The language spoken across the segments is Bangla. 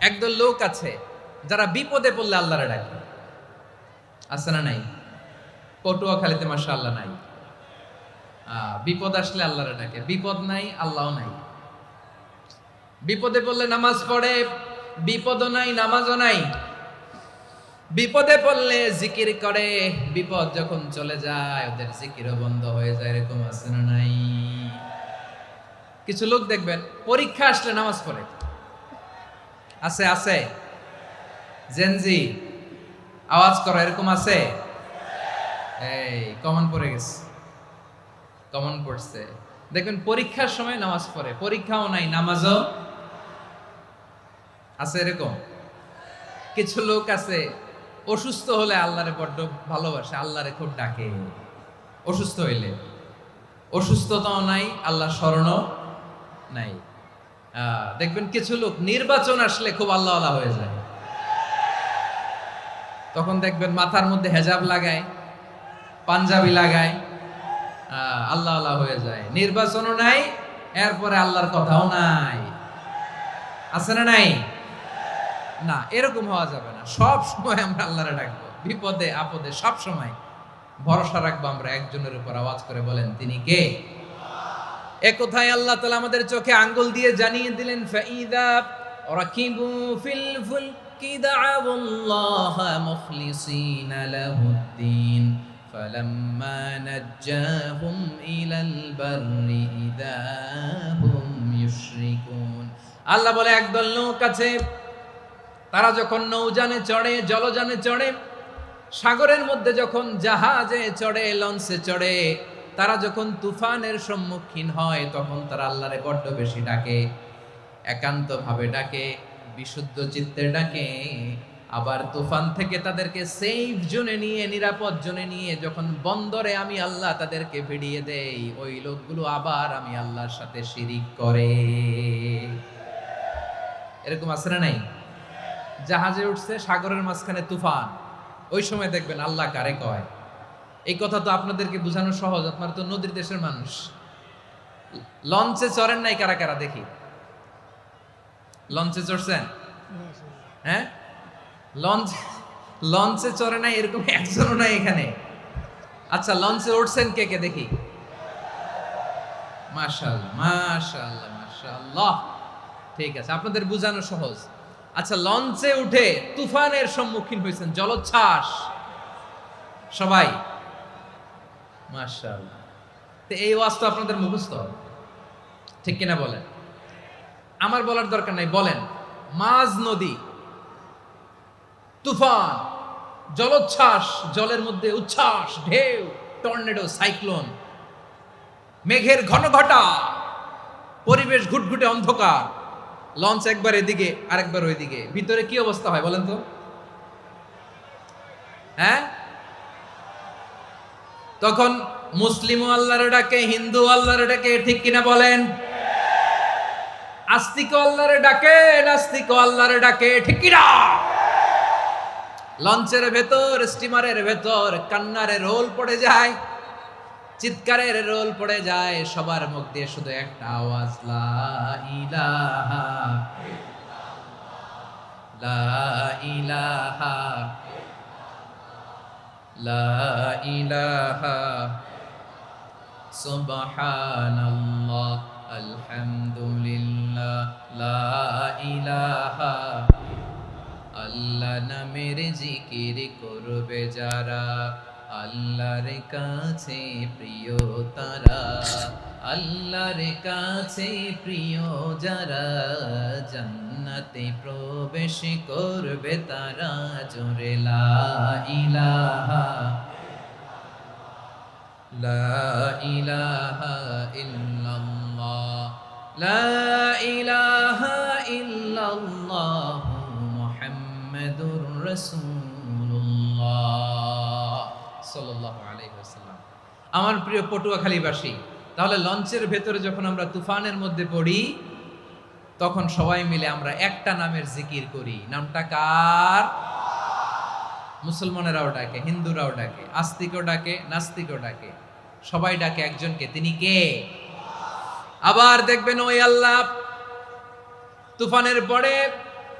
একদল লোক আছে যারা বিপদে পড়লে আল্লাহরে ডাকে, আছে না নাই? পটুয়াখালীতে মাশাআল্লাহ নাই। বিপদ আসলে আল্লাহরে ডাকে, বিপদ নাই আল্লাহও নাই। বিপদে পড়লে নামাজ পড়ে, বিপদও নাই নামাজও নাই। বিপদে পড়লে জিকির করে, বিপদ যখন চলে যায় ওদের জিকিরও বন্ধ হয়ে যায়। এরকম আছে না নাই? কিছু লোক দেখবেন পরীক্ষা আসলে নামাজ পড়ে, আছে আছে। জেনজি আওয়াজ করো, এরকম আছে? এই কমন পড়ে গেছে, কমন পড়ছে। দেখবেন পরীক্ষার সময় নামাজ পড়ে, পরীক্ষাও নাই নামাজও আছে। এরকম কিছু লোক আছে অসুস্থ হলে আল্লাহরে বড্ড ভালোবাসে, আল্লাহরে খুব ডাকে। অসুস্থ হইলে অসুস্থতাও নাই, আল্লাহ স্মরণও নাই। দেখবেন কিছু লোক নির্বাচন আসলে খুব আল্লাহওয়ালা হয়ে যায়। তখন দেখবেন মাথার মধ্যে হেজাব লাগায়, পাঞ্জাবি লাগায়, আল্লাহওয়ালা হয়ে যায়। নির্বাচনও নাই, এরপরে আল্লাহর কথাও নাই। আছে না নাই? না, এরকম হওয়া যাবে না। সব সময় আমরা আল্লাহরে ডাকবো, বিপদে আপদে সব সময় ভরসা রাখবো আমরা একজনের উপর। আওয়াজ করে বলেন, তিনি কে? এ কথায় আল্লাহ তাআলা আমাদের চোখে আঙ্গুল দিয়ে জানিয়ে দিলেন, ফাইদা রাকিবু ফিল ফুলকি দা'আউল্লাহা মুখলিসিনা লাহুদ্দিন ফালাম্মা নাজ্জাহুম ইলাল বাররি ইযা হুম ইউশরিকুন। আল্লাহ বলে একদল লোক আছে, তারা যখন নৌযানে চড়ে, জলযানে চড়ে, সাগরের মধ্যে যখন জাহাজে চড়ে, লঞ্চে চড়ে, তারা যখন তুফানের সম্মুখীন হয় তখন তারা আল্লাহরে বড্ড বেশি ডাকে, একান্ত ভাবে ডাকে, বিশুদ্ধ চিত্তে ডাকে। আবার তুফান থেকে তাদেরকে সেফ জোনে নিয়ে, নিরাপদ জোনে নিয়ে যখন বন্দরে আমি আল্লাহ তাদেরকে ভিড়িয়ে দেই, ওই লোকগুলো আবার আমি আল্লাহর সাথে শিরিক করে। এরকম আছে না নাই? জাহাজে উঠছে, সাগরের মাঝখানে তুফান, ওই সময় দেখবেন আল্লাহ কারে কয়। এই কথা তো আপনাদেরকে বোঝানো সহজ, আপনারা তো নদীর দেশের মানুষ। লঞ্চে চড়েন নাই কারা কারা দেখি? লঞ্চে চড়ছেন? হ্যাঁ, লঞ্চে চড়ে নাই এরকম একজনও নাই এখানে। আচ্ছা, লঞ্চে উঠছেন কে কে দেখি? মাশাআল্লাহ মাশাআল্লাহ মাশাআল্লাহ, ঠিক আছে, আপনাদের বোঝানো সহজ। আচ্ছা, লঞ্চে উঠে তুফানের সম্মুখীন হয়েছেন, জলোচ্ছ্বাস সবাই? মাশাআল্লাহ। তো এই ওয়াজ তো আপনাদের মুখস্থ, ঠিক কিনা বলেন? আমার বলার দরকার নাই, বলেন। মাঝ নদী, তুফান, জলোচ্ছ্বাস, জলের মধ্যে উচ্ছ্বাস, ঢেউ, টর্নেডো, সাইক্লোন, মেঘের ঘনঘটা, পরিবেশ ঘুটঘুটে অন্ধকার, লঞ্চ একবার এদিকে আরেকবার ওইদিকে, ভিতরে কি অবস্থা হয় বলেন তো? হ্যাঁ, তখন মুসলিমও আল্লাহর ডাকে, হিন্দু আল্লাহর ডাকে, ঠিক কিনা বলেন? আস্তিক আল্লাহর ডাকে, নাস্তিক আল্লাহর ডাকে, ঠিক কিনা? লঞ্চের ভেতর, স্টিমারের ভেতর কান্নারে রোল পড়ে যায়, চিৎকারের রোল পড়ে যায়, সবার মুখ দিয়ে শুধু একটা আওয়াজ, লা ইলাহা লা ইলাহা লা ইলাহা সুবহানাল্লাহ আলহামদুলিল্লাহ লা ইলাহা। আল্লাহ নামের জিকির করবে যারা, আল্লাহর কাছে প্রিয় তারা, আল্লাহর কাছে প্রিয় যারা, জান্নাতে প্রবেশ করবে তারা। জোরে লা ইলাহা লা ইলাহা ইল্লাল্লাহ লা ইলাহা ইল্লাল্লাহ মুহাম্মাদুর রাসূলুল্লাহ সাল্লাল্লাহু আলাইহি ওয়াসাল্লাম। আমার প্রিয় পটুয়াখালীবাসী, তাহলে লঞ্চের ভেতরে যখন আমরা তুফানের মধ্যে পড়ি তখন সবাই মিলে আমরা একটা নামের জিকির করি। নামটা কার? মুসলমানেরাও ডাকে, হিন্দুরাও ডাকে, আস্তিকও ডাকে, নাস্তিকও ডাকে, সবাই ডাকে একজনকে, তিনি কে? আবার দেখবেন ওই আল্লাহ তুফানের পরে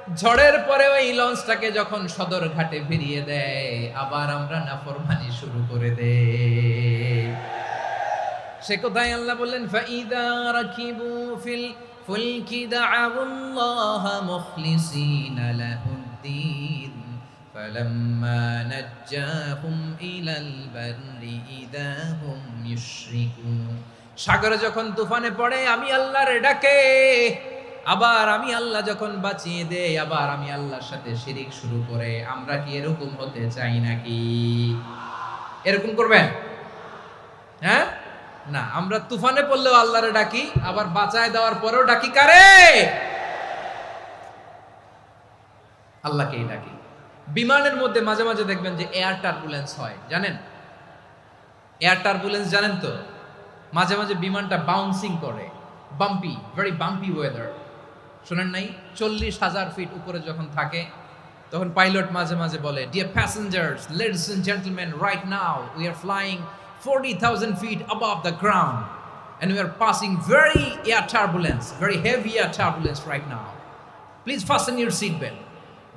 ঝড়ের পরে ওই লঞ্চটাকে যখন সদর ঘাটে ফিরিয়ে দেয়, আবার আমরা নাফরমানি শুরু করে দেই। সে কোথায় আল্লাহ বললেন, ফাইদা রাকিবু ফিল ফুলকি দা'আউল্লাহ মুখলিসিনা লাহুদ্দিন ফালাম্মা নাজ্জাহুম ইলাল বাররি ইযা হুম ইউশরিকুন। সাগরে যখন তুফানে পড়ে আমি আল্লাহর ডাকে, আবার আমি আল্লাহ যখন বাঁচিয়ে দেই, আবার আমি আল্লাহর সাথে শিরিক শুরু করে, আমরা কি এরকম হতে চাই নাকি? এরকম করবেন? হ্যাঁ না, আমরা তুফানে পড়লেও আল্লাহরে ডাকি, আবার বাঁচায় দেওয়ার পরেও ডাকি কারে? আল্লাহকেই ডাকি। বিমানের মধ্যে মাঝে মাঝে দেখবেন যে এয়ার টার্বুলেন্স হয়, জানেন? এয়ার টার্বুলেন্স জানেন তো? মাঝে মাঝে বিমানটা বাউন্সিং করে, বাম্পি, ভেরি বাম্পি ওয়েদার। শোনেন নাই? 40,000 ফিট উপরে যখন থাকে তখন পাইলট মাঝে মাঝে বলে, dear passengers, ladies and gentleman, right now we are flying 40,000 feet above the ground and we are passing very air turbulence, very heavy air turbulence right now. Please fasten your seat belt.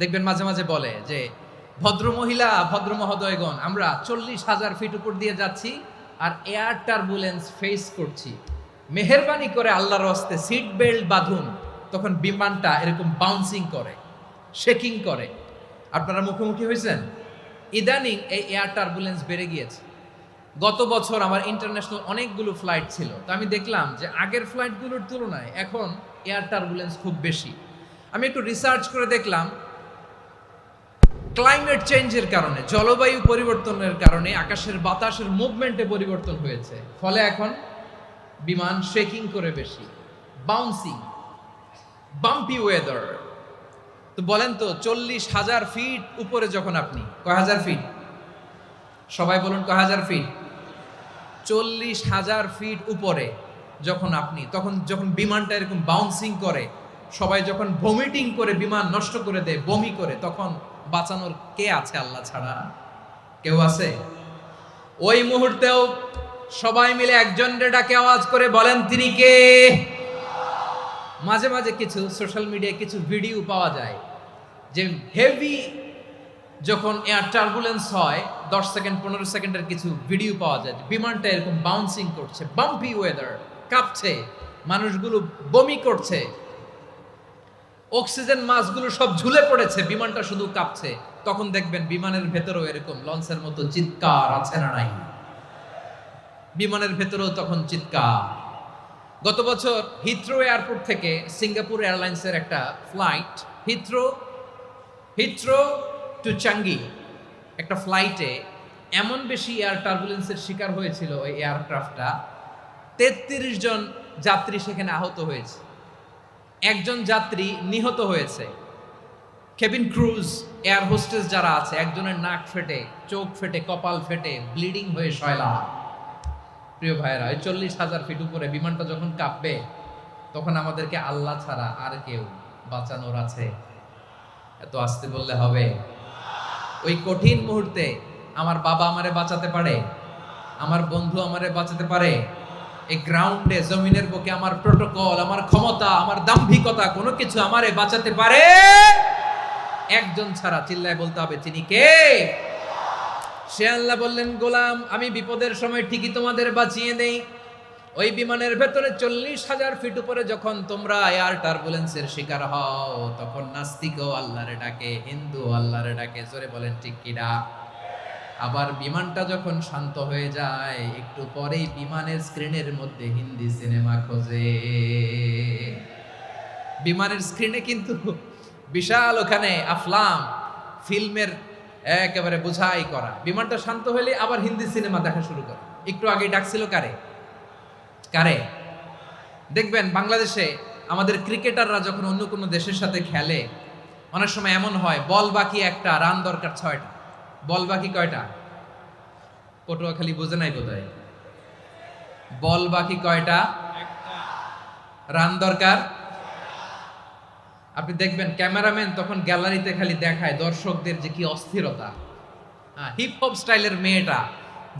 দেখবেন মাঝে মাঝে বলে যে, ভদ্র মহিলা, ভদ্র মহোদয়গণ, আমরা 40,000 ফিট উপর দিয়ে যাচ্ছি আর এয়ার টার্বুলেন্স ফেস করছি, মেহেরবানি করে আল্লাহর হস্তে সিট বেল্ট বাঁধুন। তখন বিমানটা এরকম বাউন্সিং করে, শেকিং করে। আপনারা মুখোমুখি হয়েছেন? ইদানিং এই এয়ার টার্বুলেন্স বেড়ে গিয়েছে। গত বছর আমার ইন্টারন্যাশনাল অনেকগুলো ফ্লাইট ছিল, তো আমি দেখলাম যে আগের ফ্লাইটগুলোর তুলনায় এখন এয়ার টার্বুলেন্স খুব বেশি। আমি একটু রিসার্চ করে দেখলাম, ক্লাইমেট চেঞ্জের কারণে, জলবায়ু পরিবর্তনের কারণে আকাশের বাতাসের মুভমেন্টে পরিবর্তন হয়েছে, ফলে এখন বিমান শেকিং করে বেশি, বাউন্সিং, বাম্পি ওয়েদার। তো বলেন তো, 40,000 ফিট উপরে যখন আপনি, কয় হাজার ফিট? সবাই বলুন, কয় হাজার ফিট? 40,000 ফিট উপরে যখন আপনি, তখন যখন বিমানটা এরকম বাউন্সিং করে, সবাই যখন ভমিটিং করে বিমান নষ্ট করে দেয়, বমি করে, তখন বাঁচানোর কে আছে আল্লাহ ছাড়া? কেউ আছে? ওই মুহূর্তেও সবাই মিলে একজনের ডাকে আওয়াজ করে বলেন, তিনি কে? মাঝে মাঝে কিছু সোশ্যাল মিডিয়ায় কিছু ভিডিও পাওয়া যায় যে হেভি যখন এয়ার টার্বুলেন্স হয়, 10 সেকেন্ড 15 সেকেন্ডের কিছু ভিডিও পাওয়া যায়, বিমানটা এরকম বাউন্সিং করছে, বাম্পি ওয়েদার, কাঁপছে, মানুষগুলো বমি করছে, অক্সিজেন মাস্কগুলো সব ঝুলে পড়েছে, বিমানটা শুধু কাঁপছে। তখন দেখবেন বিমানের ভেতরেও এরকম লঞ্চের মতো চিৎকার আছে না নাই? বিমানের ভেতরেও তখন চিৎকার। গত বছর হিথ্রো এয়ারপোর্ট থেকে সিঙ্গাপুর এয়ারলাইন্সের একটা ফ্লাইট, হিথ্রো টু চাঙ্গি, একটা ফ্লাইটে এমন বেশি এয়ার টার্বুলেন্সের শিকার হয়েছিল ওই এয়ারক্রাফটটা, 33 জন যাত্রী সেখানে আহত হয়েছে, একজন যাত্রী নিহত হয়েছে। কেবিন ক্রুজ, এয়ার হোস্টেস যারা আছে, একজনের নাক ফেটে, চোখ ফেটে, কপাল ফেটে, ব্লিডিং হয়ে শয়লা। প্রিয় ভাইয়েরা, ওই 40,000 ফিট উপরে বিমানটা যখন কাঁপবে, তখন আমাদেরকে আল্লাহ ছাড়া আর কেউ বাঁচানোর আছে? এত আস্তে বললে হবে? ওই কঠিন মুহূর্তে আমার বাবা আমারে বাঁচাতে পারে, আমার বন্ধু আমারে বাঁচাতে পারে। এই গ্রাউন্ডে, জমিনের বুকে আমার প্রোটোকল, আমার ক্ষমতা, আমার দাম্ভিকতা, কোনো কিছু আমারে বাঁচাতে পারে একজন ছাড়া। চিল্লায় বলতে হবে, তিনি কে? সে আল্লাহ বললেন, গোলাম, আমি বিপদের সময় ঠিকই তোমাদের বাঁচিয়ে দেই। ওই বিমানের ভেতরে 40,000 ফিট উপরে যখন তোমরা এয়ার টার্বুলেন্সের শিকার হও, তখন নাস্তিকও আল্লাহরে ডাকে, হিন্দু আল্লাহরে ডাকে। জোরে বলেন ঠিক কিনা? আবার বিমানটা যখন শান্ত হয়ে যায়, একটু পরেই বিমানের স্ক্রিনের মধ্যে হিন্দি সিনেমা খোঁজে। বিমানের স্ক্রিনে কিন্তু বিশাল ওখানে আফলাম ফিল্মের একেবারে বোঝাই করা। বিমানটা শান্ত হলে আবার হিন্দি সিনেমা দেখা শুরু করে। একটু আগে ডাকছিল কারে? দেখবেন বাংলাদেশে আমাদের ক্রিকেটাররা যখন অন্য কোনো দেশের সাথে খেলে, অনেক সময় এমন হয়, বল বাকি একটা, রান দরকার 6টা। বল বাকি কয়টা? পটুয়াখালী বোঝে নাই বোধহয়। বল বাকি কয়টা? রান দরকার। আপনি দেখবেন ক্যামেরাম্যান তখন গ্যালারিতে খালি দেখায় দর্শকদের যে কি অস্থিরতা। হিপ হপ স্টাইলের মেয়েটা,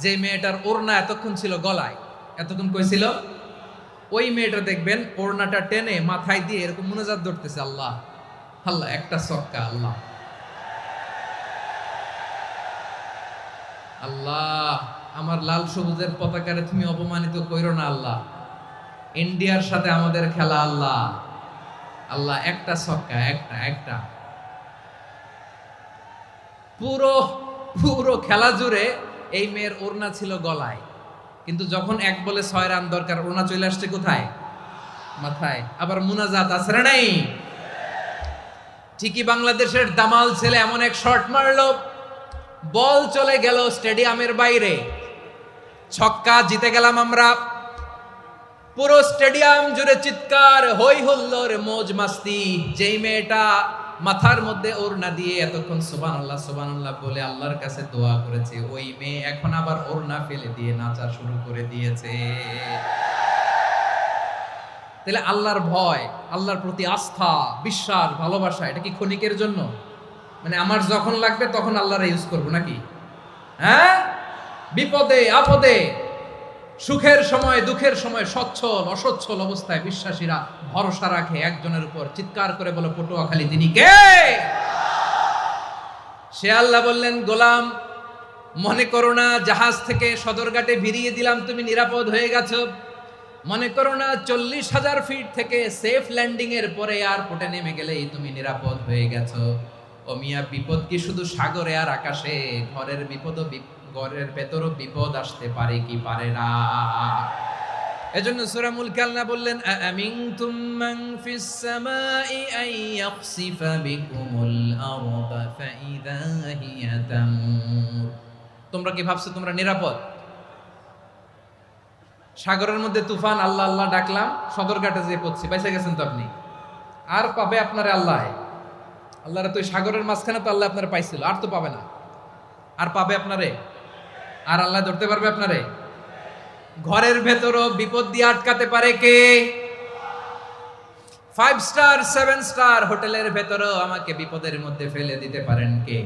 যে মেয়েটার ওড়না এতক্ষণ ছিল গলায়, এতক্ষণ কইছিল, ওই মেয়েটা দেখবেন ওড়নাটা টেনে মাথায় দিয়ে এরকম মুনাজাত ধরতেছে, আল্লাহ আল্লাহ একটা ছক্কা, আল্লাহ আল্লাহ আমার লাল সবুজের পতাকারে তুমি অপমানিত কইরো না আল্লাহ। ইন্ডিয়ার সাথে আমাদের খেলা আল্লাহ, আল্লাহ একটা ছক্কা, একটা একটা পুরো পুরো খেলা জুড়ে এই মেয়ের ওড়না ছিল গলায়, কিন্তু যখন এক বলে 6 রান দরকার ওড়না চলে আসছে কোথায়? মাথায়। আবার মুনাজাত আছে না নাই? ঠিকই বাংলাদেশের দামাল ছেলে এমন এক শট মারলো, বল চলে গেল স্টেডিয়ামের বাইরে, ছক্কা, জিতে গেলাম আমরা। পুরো স্টেডিয়াম জুড়ে চিৎকার, হই হুল্লোড়, মৌজ মাস্তি। যেই মেয়েটা মাথার মধ্যে ওড়না দিয়ে এতক্ষণ সুবহানাল্লাহ সুবহানাল্লাহ বলে আল্লাহর কাছে দোয়া করেছে, ওই মেয়ে এখন আবার ওড়না ফেলে দিয়ে নাচা শুরু করে দিয়েছে। তাহলে আল্লাহর ভয়, আল্লাহর প্রতি আস্থা, বিশ্বাস, ভালোবাসা, এটা কি ক্ষণিকের জন্য? মানে আমার যখন লাগবে তখন আল্লাহর ইউজ করবো নাকি? হ্যাঁ, বিপদে আপদে, সুখের সময় দুঃখের সময়, সচ্ছল অসচ্ছল অবস্থায় বিশ্বাসীরা ভরসা রাখে একজনের উপর। চিৎকার করে বলে পটুয়াখালী, তিনি কে? সে আল্লাহ বললেন, গোলাম মনে করো না জাহাজ থেকে সদরঘাটে ভিড়িয়ে দিলাম তুমি নিরাপদ হয়ে গেছো। মনে করো না 40,000 ফিট থেকে সেফ ল্যান্ডিং এর পরে এয়ারপোর্টে নেমে গেলেই তুমি নিরাপদ হয়ে গেছো। ও মিয়া, বিপদ কি শুধু সাগরে আর আকাশে? ঘরের বিপদও, ঘরের ভেতরও বিপদ আসতে পারে কি পারে না? এজন্য সূরা মুলক আল্লাহ বললেন, আমিনতুম মান ফিস সামাই আন ইয়াখসিফা বিকুমুল আরদা ফাইযা হিয়া তামুর। তোমরা কি ভাবছো তোমরা নিরাপদ? সাগরের মধ্যে তুফান, আল্লাহ আল্লাহ ডাকলাম, সদরঘাটে যেয়ে পড়ছি, বাইসে গেছেন তো আপনি। আর পাবে আপনারে আল্লাহ? আল্লাহরে তো সাগরের মাঝখানে তো আল্লাহ আপনারে পাইছিল, আর তো পাবে না। আর পাবে আপনারে? আর আল্লাহ ধরতে পারবে আপনারে? ঘরের ভেতরও বিপদ দিয়ে আটকাতে পারে কে? 5 স্টার 7 স্টার হোটেলের ভেতরও আমাকে বিপদের মধ্যে ফেলে দিতে পারেন কে?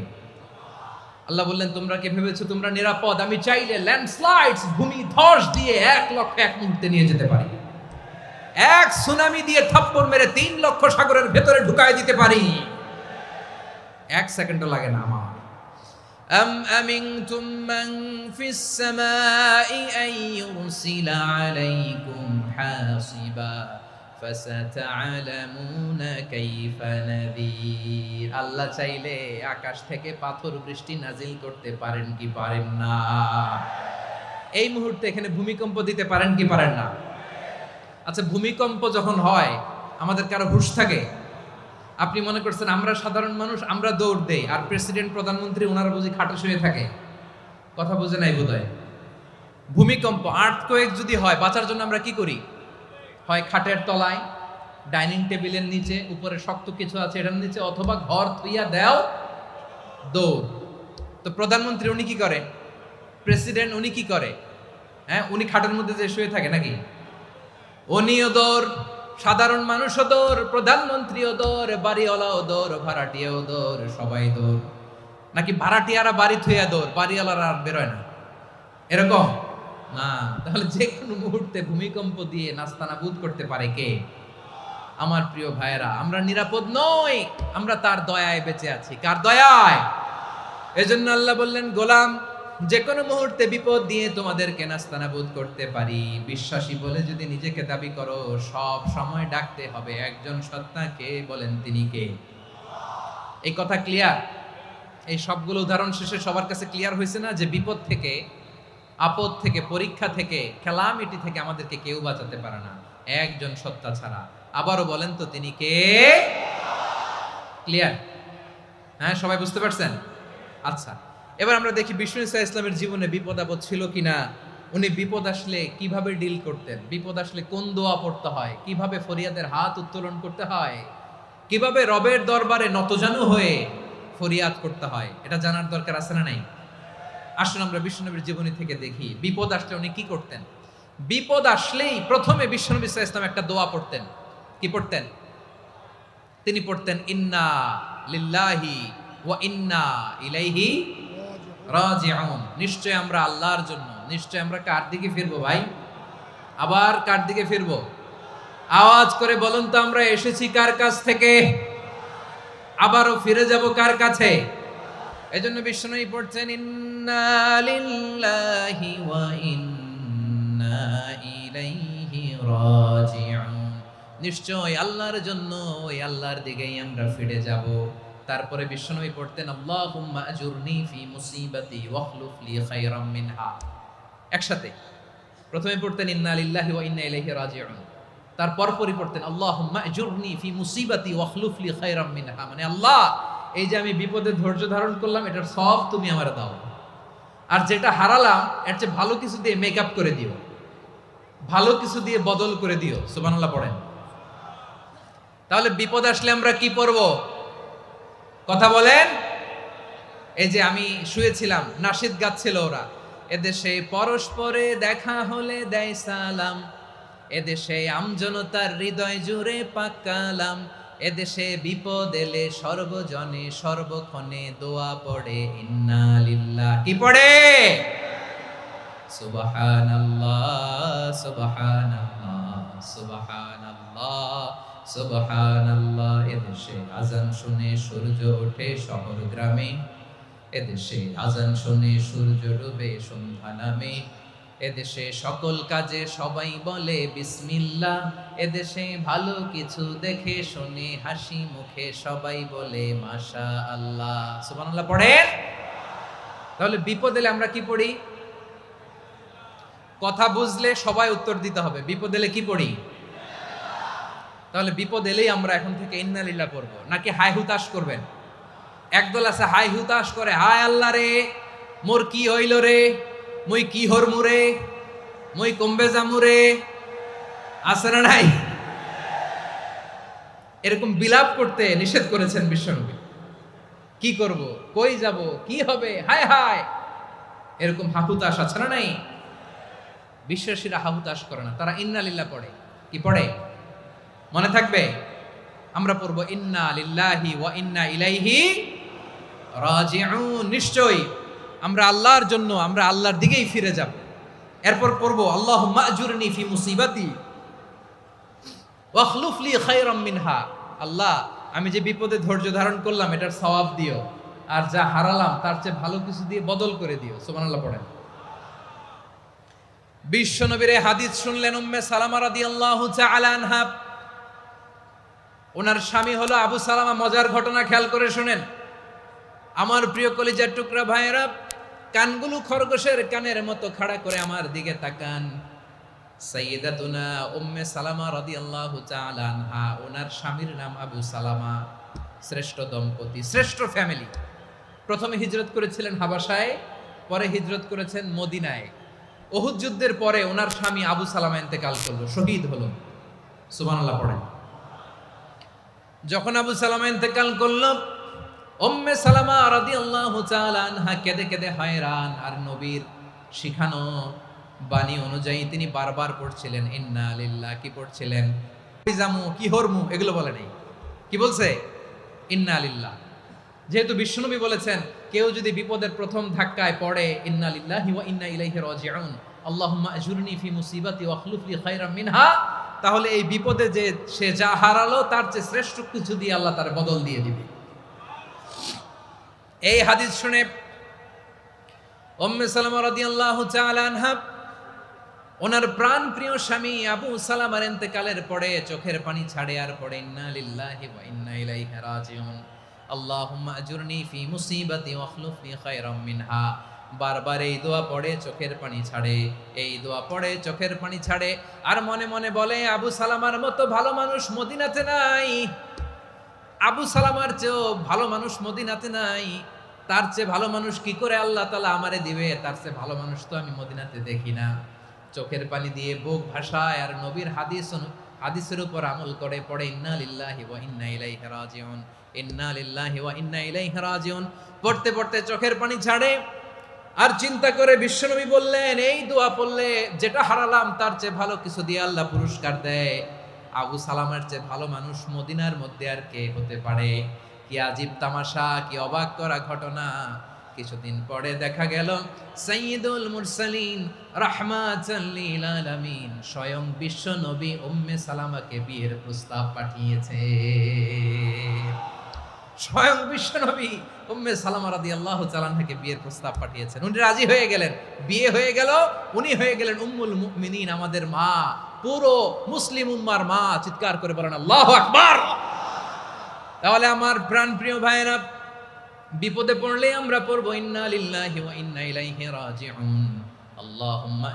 আল্লাহ বললেন, তোমরা কি ভেবেছো তোমরা নিরাপদ? আমি চাইলে ল্যান্ডস্লাইডস, ভূমি ধস দিয়ে 1 লক্ষ এক মুহূর্তে নিয়ে যেতে পারি। এক সুনামি দিয়ে থাপ্পড় মেরে 3 লক্ষ সাগরের ভেতরে ঢুকায় দিতে পারি। 1 সেকেন্ডও লাগে না আমার। أم أمنتم من في السماء أن يرسل عليكم حاصبا فستعلمون كيف نذير। আল্লাহ চাইলে আকাশ থেকে পাথর বৃষ্টি নাজিল করতে পারেন কি পারেন না? এই মুহূর্তে এখানে ভূমিকম্প দিতে পারেন কি পারেন না? আচ্ছা, ভূমিকম্প যখন হয় আমাদের কারো হুঁশ থাকে? আপনি মনে করছেন আমরা সাধারণ মানুষ, আমরা দৌড় দেই, আর প্রেসিডেন্ট প্রধানমন্ত্রী ওনারা বুঝি খাটে শুয়ে থাকে? কথা বুঝে নাই বোধহয়। ভূমিকম্প, আর্থকোয়েক যদি হয়, বাঁচার জন্য আমরা কি করি? হয় খাটের তলায়, ডাইনিং টেবিলের নিচে, উপরে শক্ত কিছু আছে এটার নিচে, অথবা ঘর থুইয়া দেও দৌড়। তো প্রধানমন্ত্রী উনি কি করে? প্রেসিডেন্ট উনি কি করে? হ্যাঁ, উনি খাটের মধ্যে যে শুয়ে থাকে নাকি? উনিও দৌড়, সাধারণ মানুষও দৌড়, প্রধানমন্ত্রীও দৌড়, বাড়িওয়ালাও দৌড়, ভাড়াটিয়াও দৌড়, সবাই দৌড়। নাকি ভাড়াটিয়ারা বাড়ি থুইয়া দৌড়, বাড়িওয়ালারা আর বেরোয় না? এরকম না। তাহলে যে কোনো মুহূর্তে ভূমিকম্প দিয়ে নাস্তানাবুদ করতে পারে কে? আমার প্রিয় ভাইয়েরা, আমরা নিরাপদ নই, আমরা তার দয়ায় বেঁচে আছি। কার দয়ায়? এজন্য আল্লাহ বললেন, গোলাম যে কোনো মুহূর্তে বিপদ দিয়ে তোমাদেরকে নাস্তানাবুদ করতে পারি। বিশ্বাসী বলে যদি নিজেকে দাবি করো, সব সময় ডাকতে হবে একজন সত্তাকে। বলেন তিনি কে? এই কথা ক্লিয়ার? এই সবগুলো উদাহরণ শেষে সবার কাছে ক্লিয়ার হয়েছে না যে বিপদ থেকে, আপদ থেকে, পরীক্ষা থেকে, ক্যালামিটি থেকে আমাদেরকে কেউ বাঁচাতে পারে না একজন সত্তা ছাড়া। আবারও বলেন তো তিনি কে? ক্লিয়ার? হ্যাঁ, সবাই বুঝতে পারছেন? আচ্ছা, এবার আমরা দেখি বিষ্ণু ঈসা ইসলামের জীবনে বিপদ আপদ ছিল কিনা। উনি বিপদ আসলে কিভাবে ডিল করতেন, বিপদ আসলে কোন দোয়া পড়তে হয়, কিভাবে ফরিয়াদের হাত উত্তোলন করতে হয়, কিভাবে রবের দরবারে নতজানু হয়ে ফরিয়াদ করতে হয়, এটা জানার দরকার আছে না নাই? আসুন আমরা বিষ্ণুনবীর জীবনী থেকে দেখি বিপদ আসলে উনি কি করতেন। বিপদ আসলেই প্রথমে বিষ্ণু ঈসা ইসলাম একটা দোয়া পড়তেন। কি পড়তেন? তিনি পড়তেন, ইন্না লিল্লাহি ওয়া ইন্না ইলাইহি রাজিউন। নিশ্চয় আমরা আল্লাহর জন্য, নিশ্চয় আমরা কার দিকে ফিরবো ভাই? আবার কার দিকে ফিরবো? আওয়াজ করে বলুন তো, আমরা এসেছি কার কাছ থেকে? আবারও ফিরে যাব কার কাছে? এজন্য বিষ্ণুই পড়ছেন ইন্না লিল্লাহি ওয়া ইন্না ইলাইহি রাজিউন। নিশ্চয় আল্লাহর জন্য, ওই আল্লাহর দিকেই আমরা ফিরে যাব। তারপরে বিষ্ণুই পড়তেন আল্লাহুম্মা আজুরনি ফি মুসিবাতি ওয়াখলুফ লি খায়রাম মিনহা। একসাথে প্রথমে পড়তেন ইন্না লিল্লাহি ওয়া ইন্না ইলাইহি রাজিউন, তারপর পরই পড়তেন আল্লাহুম্মা আজুরনি ফি মুসিবাতি ওয়াখলুফ লি খায়রাম মিনহা। মানে আল্লাহ, এই যে আমি বিপদে ধৈর্য ধারণ করলাম, এটার সব তুমি আমার দাও, আর যেটা হারালাম এর চেয়ে ভালো কিছু দিয়ে মেকআপ করে দিও, ভালো কিছু দিয়ে বদল করে দিও। সুবহানাল্লাহ পড়েন। তাহলে বিপদ আসলে আমরা কি পড়ব? কথা বলেন। এই যে আমি শুয়েছিলাম, নাশিদ গাচ্ছিল ওরা, এদেশে পরস্পরে দেখা হলে দেয় সালাম, এদেশে আমজনতার হৃদয় জুড়ে পাকালাম, এদেশে বিপদ এলে সর্বজনে সর্বক্ষণে দোয়া পড়ে ইন্না লিল্লাহ। কি পড়ে? সুবহানাল্লাহ সুবহানাল্লাহ সুবহানাল্লাহ সুবহানাল্লাহ। এদেশে আজান শুনে সূর্য ওঠে শহর গ্রামে, এদেশে আজান শুনে সূর্য ডুবে সন্ধ্যা নামে, এদেশে সকল কাজে সবাই বলে বিসমিল্লাহ, এদেশে ভালো কিছু দেখে শুনে হাসি মুখে সবাই বলে মাশাআল্লাহ। সুবহানাল্লাহ পড়েন। তাহলে বিপদ এলে আমরা কি পড়ি? কথা বুঝলে সবাই উত্তর দিতে হবে। বিপদ এলে কি পড়ি? তাহলে বিপদ এলেই আমরা এখন থেকে ইন্না লিল্লাহ পড়বো, নাকি হাই হুতাশ করবেন? একদল আছে হাই হুতাশ করে, হায় আল্লাহ রে মোর কি হইল রে, মুই কি হরমু রে, মুই কমবে জামু রে। আছে না নাই? এরকম বিলাপ করতে নিষেধ করেছেন বিশ্বনবী। কি করব, কই যাব, কি হবে, হায় হায়, এরকম হাহুতাশ আছে না নাই? বিশ্বাসীরা হাহুতাশ করে না, তারা ইন্না লিল্লাহ পড়ে। কি পড়ে মনে থাকবে? আমরা পড়ব ইন্না লিল্লাহি ওয়া ইন্না ইলাইহি রাজিউন। নিশ্চয়ই আমরা আল্লাহর জন্য, আমরা আল্লাহর দিকেই ফিরে যাব। এরপর পড়ব আল্লাহুম্মা আজুরনি ফি মুসিবাতি ওয়াখলুফ লি খায়রাম মিনহা। আল্লাহ, আমি যে বিপদে ধৈর্য ধারণ করলাম এটার সওয়াব দিও, আর যা হারালাম তার চেয়ে ভালো কিছু দিয়ে বদল করে দিও। সুবহানাল্লাহ পড়েন। বিশ্বনবীর হাদিস শুনলেন উম্মে সালামা রাদিয়াল্লাহু তাআলা আনহা। ওনার স্বামী হলো আবু সালামা। মজার ঘটনা খেয়াল করে শুনেন আমার প্রিয় কলিজার টুকরা ভাইয়েরা। কানগুলো খরগোশের কানের মতো খাড়া করে আমার দিকে তাকান। সাইয়্যিদাতুনা উম্মে সালামা রাদিয়াল্লাহু তাআলা আনহা, ওনার স্বামীর নাম আবু সালামা। শ্রেষ্ঠ দম্পতি, শ্রেষ্ঠ ফ্যামিলি। প্রথমে হিজরত করেছিলেন হাবাসায়, পরে হিজরত করেছেন মদিনায়। উহুদ যুদ্ধের পরে ওনার স্বামী আবু সালামা ইন্তেকাল করলো, শহীদ হলো। সুবহানাল্লাহ পড়েন। যখন আবু সালামা ইন্তেকাল করলো, উম্মে সালামা রাদিয়াল্লাহু তাআলা আনহা কেঁদে কেঁদে হয়রান। আর নবীর শিখানো বাণী অনুযায়ী তিনি বারবার পড়ছিলেন ইন্না লিল্লাহ। কি পড়ছিলেন? জামু কি হরমু এগুলো বলে নাই। কি বলছে? ইন্না লিল্লাহ। যেহেতু বিশ্বনবী বলেছেন কেউ যদি বিপদের প্রথম ধাক্কায় পড়ে ইন্না লিল্লাহি ওয়া ইন্না ইলাইহি রাজিউন, আল্লাহুম্মা আজুরনি ফি মুসিবাতি ওয়াখলুফ লি খায়রাম মিনহা, তাহলে এই বিপদে যে সে যা হারালো তার চেয়ে শ্রেষ্ঠ কিছু দিয়ে আল্লাহ তার বদল দিয়ে দিবে। এই হাদিস শুনে উম্মে সালামা রাদিয়াল্লাহু তাআলা আনহা ওনার প্রাণ প্রিয় স্বামী আবু সালামার ইন্তেকালের পরে চোখের পানি ছাড়ে আর পড়ে ইন্না লিল্লাহি ওয়া ইন্না ইলাইহি রাজিউন, আল্লাহুম্মা আজুরনি ফি মুসিবাতি ওয়াখলুফ লি খায়রাম মিনহা। বারবার এই দোয়া পড়ে চোখের পানি ছাড়ে, এই দোয়া পড়ে চোখের পানি ছাড়ে, আর মনে মনে বলে আবু সালামার মতো ভালো মানুষ মদিনাতে নাই, আবু সালামার চেয়েও ভালো মানুষ মদিনাতে নাই, তার চেয়ে ভালো মানুষ কি করে আল্লাহ তাআলা আমারে দিবে, তার চেয়ে ভালো মানুষ তো আমি মদিনাতে দেখি না। চোখের পানি দিয়ে বুক ভাসায় আর নবীর হাদিসের উপর আমল করে পড়ে ইন্না লিল্লাহি ওয়া ইন্না ইলাইহি রাজিউন, ইন্না লিল্লাহি ওয়া ইন্না ইলাইহি রাজিউন। পড়তে পড়তে চোখের পানি ছাড়ে আর চিন্তা করে বিশ্বনবী বললেন এই দোয়া পড়লে যেটা হারালাম তার চেয়ে ভালো কিছু দিয়ে আল্লাহ পুরস্কার দেয়। আবু সালামার চেয়ে ভালো মানুষ মদিনার মধ্যে আর কে হতে পারে? কি আজীব তামাশা, কি অবাক করা ঘটনা। কিছুদিন পরে দেখা গেল সাইয়্যিদুল মুরসালিন রাহমাতাল লিল আলামিন স্বয়ং বিশ্ব নবী উম্মে সালামাকে বিয়ের প্রস্তাব পাঠিয়েছে। স্বয়ং বিশ্বনবী উম্মে সালামা রাদিয়াল্লাহু তাআলা আনহাকে বিয়ের প্রস্তাব পাঠিয়েছেন, উনি রাজি হয়ে গেলেন, বিয়ে হয়ে গেল, উনি হয়ে গেলেন উম্মুল মুমিনিন, আমাদের মা, পুরো মুসলিম উম্মার মা। চিৎকার করে বলেন আল্লাহু আকবার। তাহলে আমার প্রাণপ্রিয় ভাইয়েরা, বিপদে পড়লে আমরা পড়বো ইন্না লিল্লাহি ওয়া ইন্না ইলাইহি রাজিউন। আল্লাহুম্মা